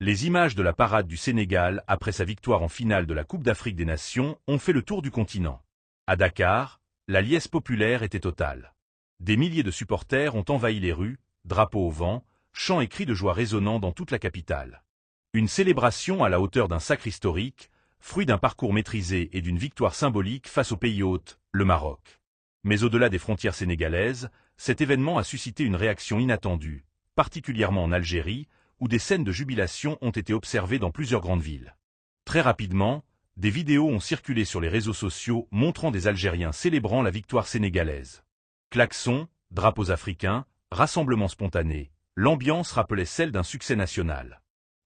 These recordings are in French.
Les images de la parade du Sénégal après sa victoire en finale de la Coupe d'Afrique des Nations ont fait le tour du continent. À Dakar, la liesse populaire était totale. Des milliers de supporters ont envahi les rues, drapeaux au vent, chants et cris de joie résonnant dans toute la capitale. Une célébration à la hauteur d'un sacre historique, fruit d'un parcours maîtrisé et d'une victoire symbolique face au pays hôte, le Maroc. Mais au-delà des frontières sénégalaises, cet événement a suscité une réaction inattendue, particulièrement en Algérie, où des scènes de jubilation ont été observées dans plusieurs grandes villes. Très rapidement, des vidéos ont circulé sur les réseaux sociaux montrant des Algériens célébrant la victoire sénégalaise. Klaxons, drapeaux africains, rassemblements spontanés, l'ambiance rappelait celle d'un succès national.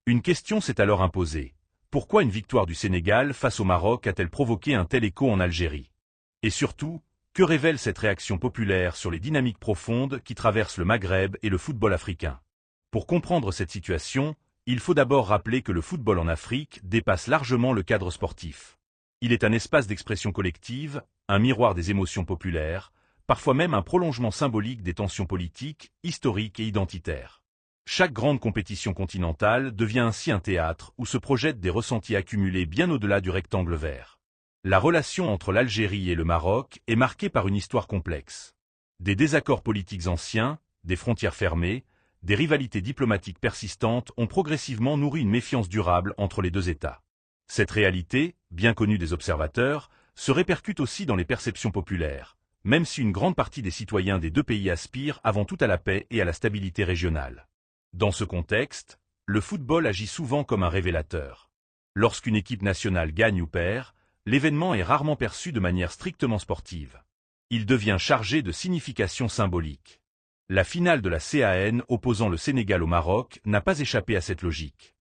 Une question s'est alors imposée. Pourquoi une victoire du Sénégal face au Maroc a-t-elle provoqué un tel écho en Algérie? Et surtout, que révèle cette réaction populaire sur les dynamiques profondes qui traversent le Maghreb et le football africain? Pour comprendre cette situation, il faut d'abord rappeler que le football en Afrique dépasse largement le cadre sportif. Il est un espace d'expression collective, un miroir des émotions populaires, parfois même un prolongement symbolique des tensions politiques, historiques et identitaires. Chaque grande compétition continentale devient ainsi un théâtre où se projettent des ressentis accumulés bien au-delà du rectangle vert. La relation entre l'Algérie et le Maroc est marquée par une histoire complexe. Des désaccords politiques anciens, des frontières fermées, des rivalités diplomatiques persistantes ont progressivement nourri une méfiance durable entre les deux États. Cette réalité, bien connue des observateurs, se répercute aussi dans les perceptions populaires, même si une grande partie des citoyens des deux pays aspirent avant tout à la paix et à la stabilité régionale. Dans ce contexte, le football agit souvent comme un révélateur. Lorsqu'une équipe nationale gagne ou perd, l'événement est rarement perçu de manière strictement sportive. Il devient chargé de signification symbolique. La finale de la CAN opposant le Sénégal au Maroc n'a pas échappé à cette logique.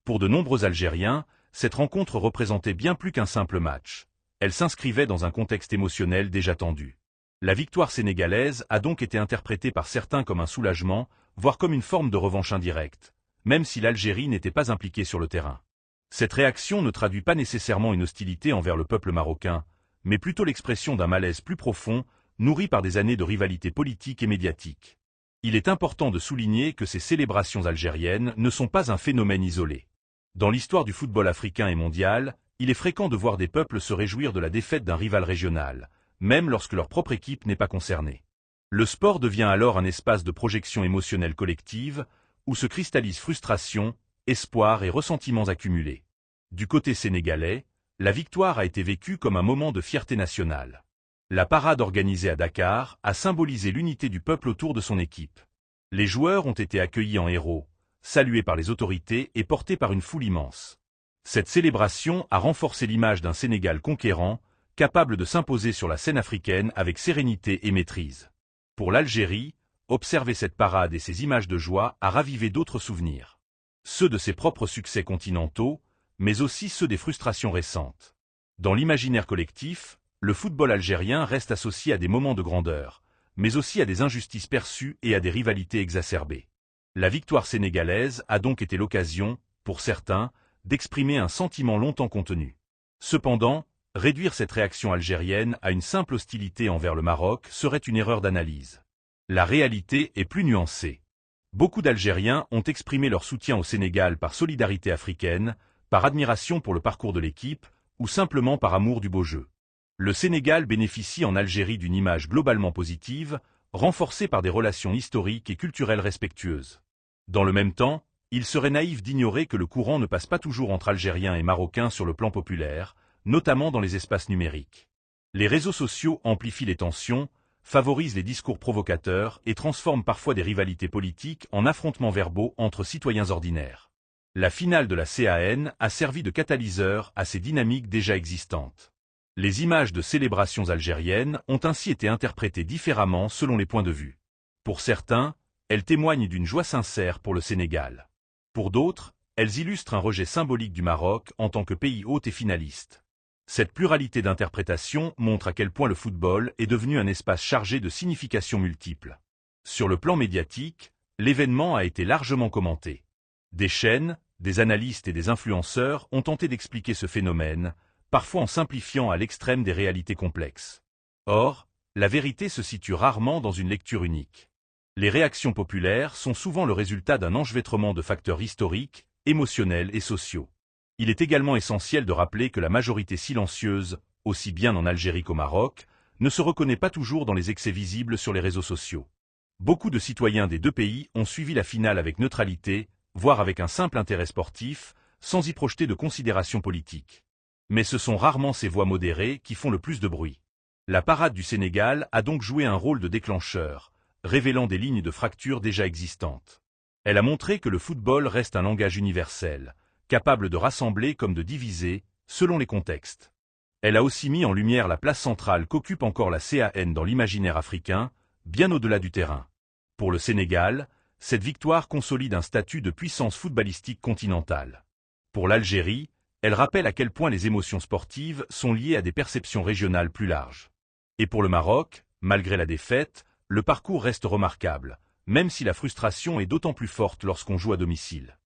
Pour de nombreux Algériens, cette rencontre représentait bien plus qu'un simple match. Elle s'inscrivait dans un contexte émotionnel déjà tendu. La victoire sénégalaise a donc été interprétée par certains comme un soulagement, voire comme une forme de revanche indirecte, même si l'Algérie n'était pas impliquée sur le terrain. Cette réaction ne traduit pas nécessairement une hostilité envers le peuple marocain, mais plutôt l'expression d'un malaise plus profond, nourri par des années de rivalité politique et médiatique. Il est important de souligner que ces célébrations algériennes ne sont pas un phénomène isolé. Dans l'histoire du football africain et mondial, il est fréquent de voir des peuples se réjouir de la défaite d'un rival régional, même lorsque leur propre équipe n'est pas concernée. Le sport devient alors un espace de projection émotionnelle collective, où se cristallisent frustration, espoir et ressentiments accumulés. Du côté sénégalais, la victoire a été vécue comme un moment de fierté nationale. La parade organisée à Dakar a symbolisé l'unité du peuple autour de son équipe. Les joueurs ont été accueillis en héros, salués par les autorités et portés par une foule immense. Cette célébration a renforcé l'image d'un Sénégal conquérant, capable de s'imposer sur la scène africaine avec sérénité et maîtrise. Pour l'Algérie, observer cette parade et ces images de joie a ravivé d'autres souvenirs. Ceux de ses propres succès continentaux, mais aussi ceux des frustrations récentes. Dans l'imaginaire collectif, le football algérien reste associé à des moments de grandeur, mais aussi à des injustices perçues et à des rivalités exacerbées. La victoire sénégalaise a donc été l'occasion, pour certains, d'exprimer un sentiment longtemps contenu. Cependant, réduire cette réaction algérienne à une simple hostilité envers le Maroc serait une erreur d'analyse. La réalité est plus nuancée. Beaucoup d'Algériens ont exprimé leur soutien au Sénégal par solidarité africaine, par admiration pour le parcours de l'équipe, ou simplement par amour du beau jeu. Le Sénégal bénéficie en Algérie d'une image globalement positive, renforcée par des relations historiques et culturelles respectueuses. Dans le même temps, il serait naïf d'ignorer que le courant ne passe pas toujours entre Algériens et Marocains sur le plan populaire, notamment dans les espaces numériques. Les réseaux sociaux amplifient les tensions, favorisent les discours provocateurs et transforment parfois des rivalités politiques en affrontements verbaux entre citoyens ordinaires. La finale de la CAN a servi de catalyseur à ces dynamiques déjà existantes. Les images de célébrations algériennes ont ainsi été interprétées différemment selon les points de vue. Pour certains, elles témoignent d'une joie sincère pour le Sénégal. Pour d'autres, elles illustrent un rejet symbolique du Maroc en tant que pays hôte et finaliste. Cette pluralité d'interprétations montre à quel point le football est devenu un espace chargé de significations multiples. Sur le plan médiatique, l'événement a été largement commenté. Des chaînes, des analystes et des influenceurs ont tenté d'expliquer ce phénomène, parfois en simplifiant à l'extrême des réalités complexes. Or, la vérité se situe rarement dans une lecture unique. Les réactions populaires sont souvent le résultat d'un enchevêtrement de facteurs historiques, émotionnels et sociaux. Il est également essentiel de rappeler que la majorité silencieuse, aussi bien en Algérie qu'au Maroc, ne se reconnaît pas toujours dans les excès visibles sur les réseaux sociaux. Beaucoup de citoyens des deux pays ont suivi la finale avec neutralité, voire avec un simple intérêt sportif, sans y projeter de considérations politiques. Mais ce sont rarement ces voix modérées qui font le plus de bruit. La parade du Sénégal a donc joué un rôle de déclencheur, révélant des lignes de fracture déjà existantes. Elle a montré que le football reste un langage universel, capable de rassembler comme de diviser, selon les contextes. Elle a aussi mis en lumière la place centrale qu'occupe encore la CAN dans l'imaginaire africain, bien au-delà du terrain. Pour le Sénégal, cette victoire consolide un statut de puissance footballistique continentale. Pour l'Algérie, elle rappelle à quel point les émotions sportives sont liées à des perceptions régionales plus larges. Et pour le Maroc, malgré la défaite, le parcours reste remarquable, même si la frustration est d'autant plus forte lorsqu'on joue à domicile.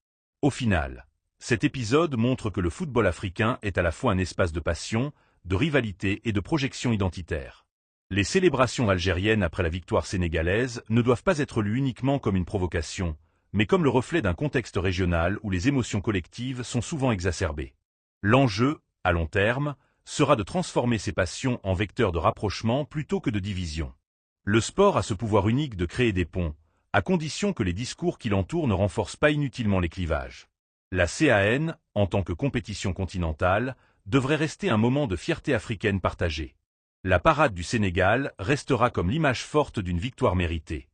Au final, cet épisode montre que le football africain est à la fois un espace de passion, de rivalité et de projection identitaire. Les célébrations algériennes après la victoire sénégalaise ne doivent pas être lues uniquement comme une provocation, mais comme le reflet d'un contexte régional où les émotions collectives sont souvent exacerbées. L'enjeu, à long terme, sera de transformer ces passions en vecteurs de rapprochement plutôt que de division. Le sport a ce pouvoir unique de créer des ponts, à condition que les discours qui l'entourent ne renforcent pas inutilement les clivages. La CAN, en tant que compétition continentale, devrait rester un moment de fierté africaine partagée. La parade du Sénégal restera comme l'image forte d'une victoire méritée.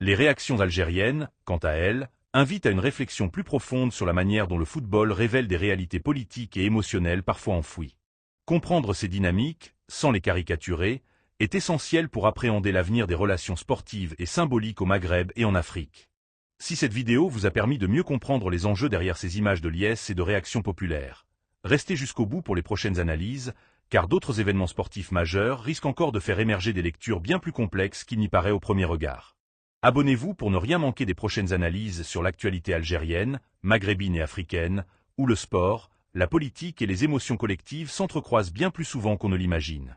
Les réactions algériennes, quant à elles, invitent à une réflexion plus profonde sur la manière dont le football révèle des réalités politiques et émotionnelles parfois enfouies. Comprendre ces dynamiques, sans les caricaturer, est essentiel pour appréhender l'avenir des relations sportives et symboliques au Maghreb et en Afrique. Si cette vidéo vous a permis de mieux comprendre les enjeux derrière ces images de liesse et de réactions populaires, restez jusqu'au bout pour les prochaines analyses, car d'autres événements sportifs majeurs risquent encore de faire émerger des lectures bien plus complexes qu'il n'y paraît au premier regard. Abonnez-vous pour ne rien manquer des prochaines analyses sur l'actualité algérienne, maghrébine et africaine, où le sport, la politique et les émotions collectives s'entrecroisent bien plus souvent qu'on ne l'imagine.